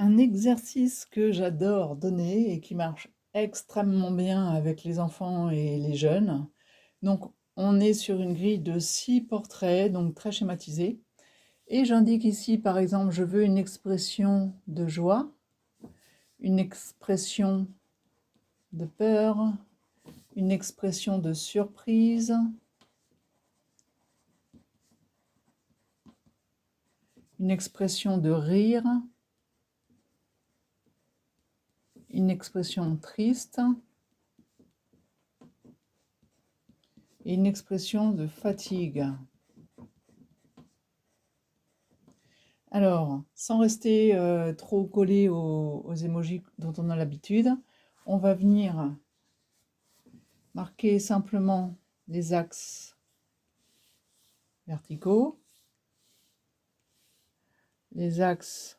Un exercice que j'adore donner et qui marche extrêmement bien avec les enfants et les jeunes. Donc, on est sur une grille de 6 portraits, donc très schématisés. Et j'indique ici, par exemple, je veux une expression de joie, une expression de peur, une expression de surprise, une expression de rire, une expression triste et une expression de fatigue. Alors, sans rester trop collé aux emojis dont on a l'habitude, on va venir marquer simplement les axes verticaux, les axes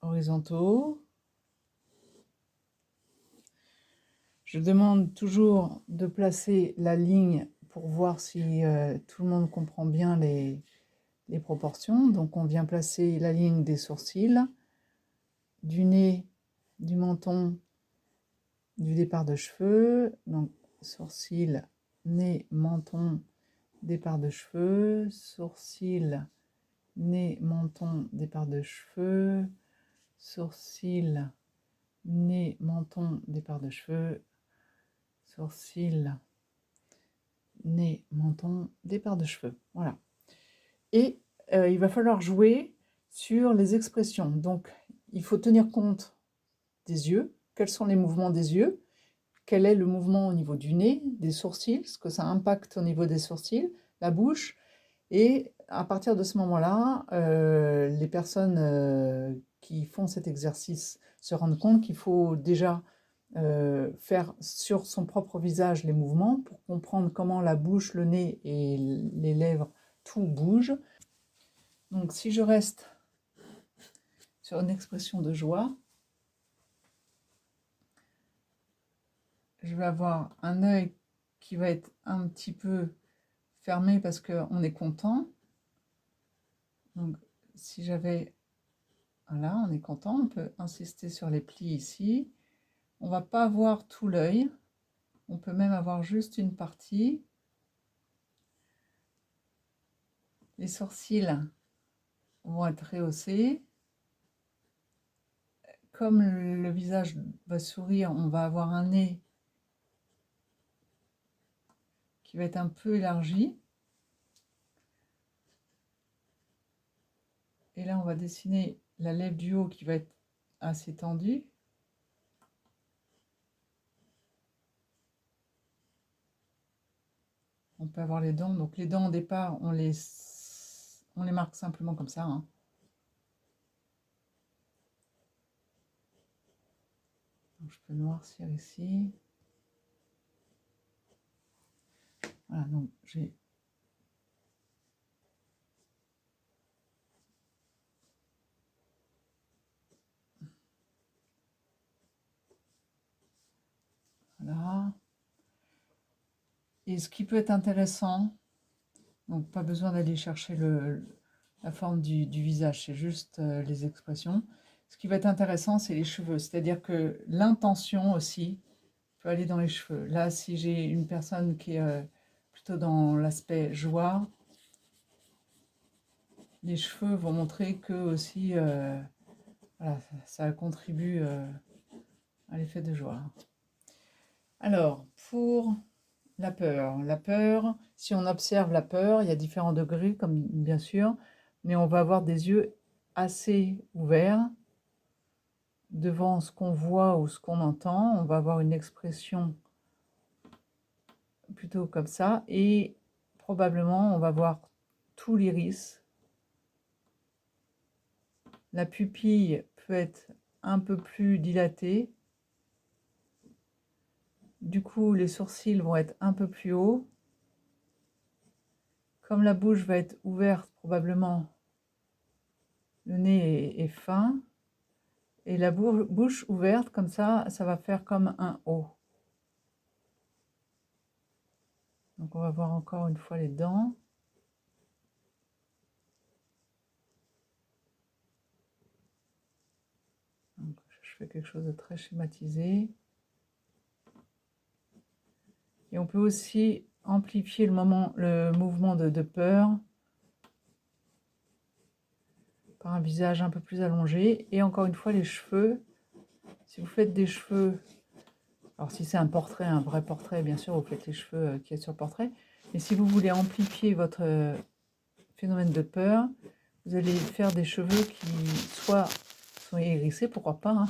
horizontaux. Je demande toujours de placer la ligne pour voir si tout le monde comprend bien les proportions. Donc on vient placer la ligne des sourcils, du nez, du menton, du départ de cheveux. Donc sourcils, nez, menton, départ de cheveux, sourcils, nez, menton, départ de cheveux, sourcils, nez, menton, départ de cheveux, sourcils, nez, menton, départ de cheveux. Voilà. Et il va falloir jouer sur les expressions. Donc, il faut tenir compte des yeux. Quels sont les mouvements des yeux? Quel est le mouvement au niveau du nez, des sourcils, ce que ça impacte au niveau des sourcils, la bouche. Et à partir de ce moment-là, les personnes qui font cet exercice se rendent compte qu'il faut déjà faire sur son propre visage les mouvements pour comprendre comment la bouche, le nez et les lèvres, tout bouge. Donc si je reste sur une expression de joie, je vais avoir un œil qui va être un petit peu fermé parce qu'on est content. Donc si j'avais... Voilà, on est content, on peut insister sur les plis ici. On ne va pas avoir tout l'œil, on peut même avoir juste une partie. Les sourcils vont être rehaussés. Comme le visage va sourire, on va avoir un nez qui va être un peu élargi. Et là, on va dessiner la lèvre du haut qui va être assez tendue. On peut avoir les dents. Donc les dents, au départ, on les marque simplement comme ça. Hein. Donc, je peux noircir ici. Voilà, donc j'ai... Voilà. Et ce qui peut être intéressant, donc pas besoin d'aller chercher la forme du visage, c'est juste les expressions. Ce qui va être intéressant, c'est les cheveux. C'est-à-dire que l'intention aussi peut aller dans les cheveux. Là, si j'ai une personne qui est plutôt dans l'aspect joie, les cheveux vont montrer que aussi, voilà, ça contribue à l'effet de joie. Alors, pour la peur, si on observe la peur, il y a différents degrés, comme bien sûr, mais on va avoir des yeux assez ouverts devant ce qu'on voit ou ce qu'on entend. On va avoir une expression plutôt comme ça, et probablement on va voir tout l'iris. La pupille peut être un peu plus dilatée. Du coup, les sourcils vont être un peu plus hauts. Comme la bouche va être ouverte, probablement, le nez est fin. Et la bouche ouverte, comme ça va faire comme un O. Donc on va voir encore une fois les dents. fais quelque chose de très schématisé. Et on peut aussi amplifier le mouvement de peur par un visage un peu plus allongé. Et encore une fois, les cheveux, si vous faites des cheveux, alors si c'est un portrait, un vrai portrait, bien sûr, vous faites les cheveux qui est sur le portrait. Mais si vous voulez amplifier votre phénomène de peur, vous allez faire des cheveux qui soit sont hérissés, pourquoi pas, hein,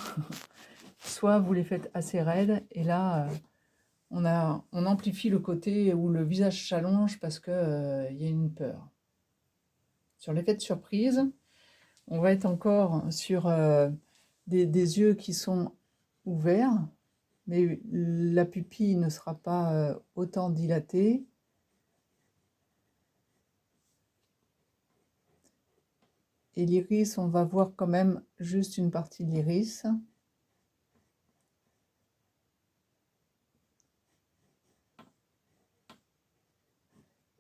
soit vous les faites assez raides, et là, on amplifie le côté où le visage s'allonge parce qu'il y a une peur. Sur l'effet de surprise, on va être encore sur des yeux qui sont ouverts, mais la pupille ne sera pas autant dilatée. Et l'iris, on va voir quand même juste une partie de l'iris.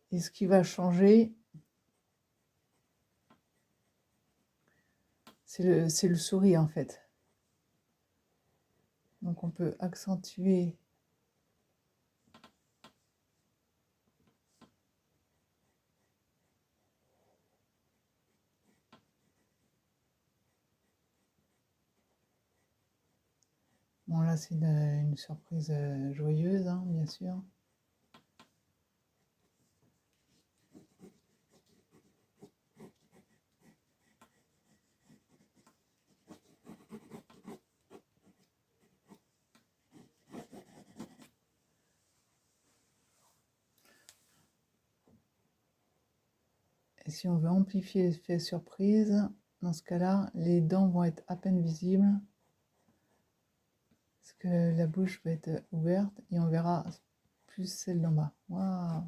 Et ce qui va changer, c'est le sourire en fait. Donc on peut accentuer bon, là, c'est une surprise joyeuse, hein, bien sûr. Et si on veut amplifier l'effet surprise, dans ce cas-là, les dents vont être à peine visibles. Parce que la bouche va être ouverte et on verra plus celle d'en bas. Waouh!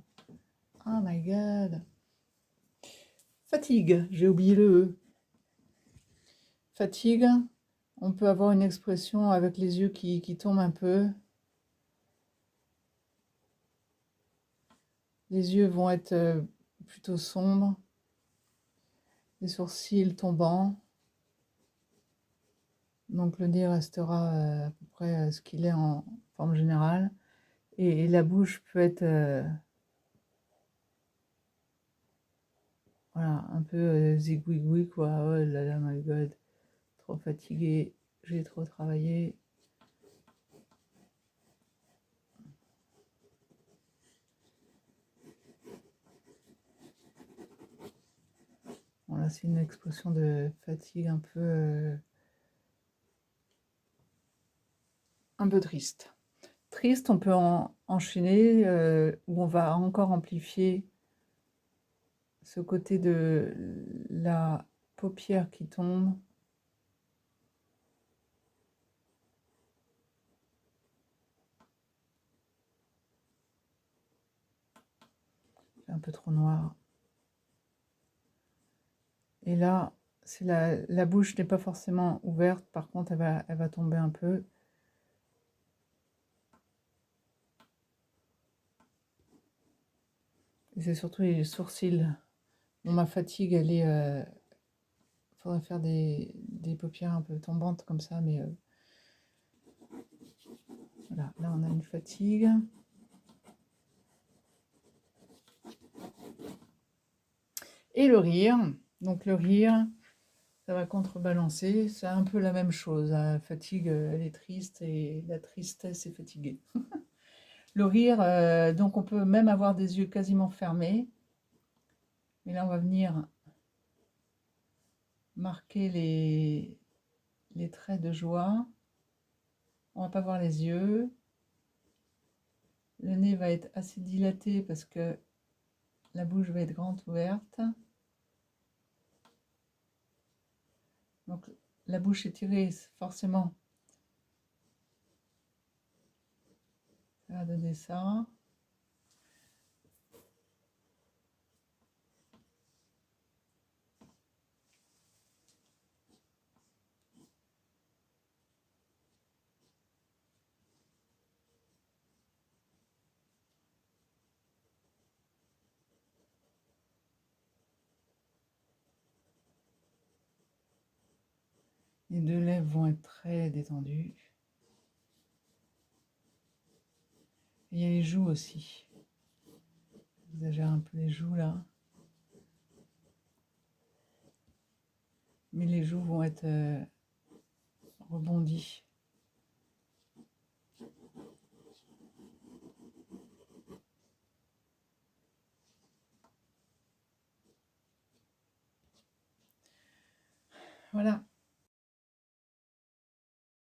Oh my god! Fatigue, j'ai oublié le E. Fatigue, on peut avoir une expression avec les yeux qui tombent un peu. Les yeux vont être plutôt sombres. Les sourcils tombants. Donc le nez restera à peu près ce qu'il est en forme générale. Et la bouche peut être voilà, un peu zigouigoui quoi. Oh là là, my god, trop fatiguée, j'ai trop travaillé. Bon là c'est une expression de fatigue un peu triste. Triste, on peut enchaîner où on va encore amplifier ce côté de la paupière qui tombe. C'est un peu trop noir. Et là, la bouche n'est pas forcément ouverte, par contre elle va tomber un peu. Et c'est surtout les sourcils. Bon, ma fatigue, elle est... faudrait faire des paupières un peu tombantes comme ça, mais voilà, là on a une fatigue. Et le rire. Donc le rire, ça va contrebalancer. C'est un peu la même chose. La fatigue, elle est triste et la tristesse est fatiguée. Le rire, donc on peut même avoir des yeux quasiment fermés. Mais là, on va venir marquer les traits de joie. On va pas voir les yeux. Le nez va être assez dilaté parce que la bouche va être grande ouverte. Donc la bouche étirée, forcément, ça va donner ça. Les deux lèvres vont être très détendues. Et il y a les joues aussi. J'exagère un peu les joues là. Mais les joues vont être rebondies. Voilà.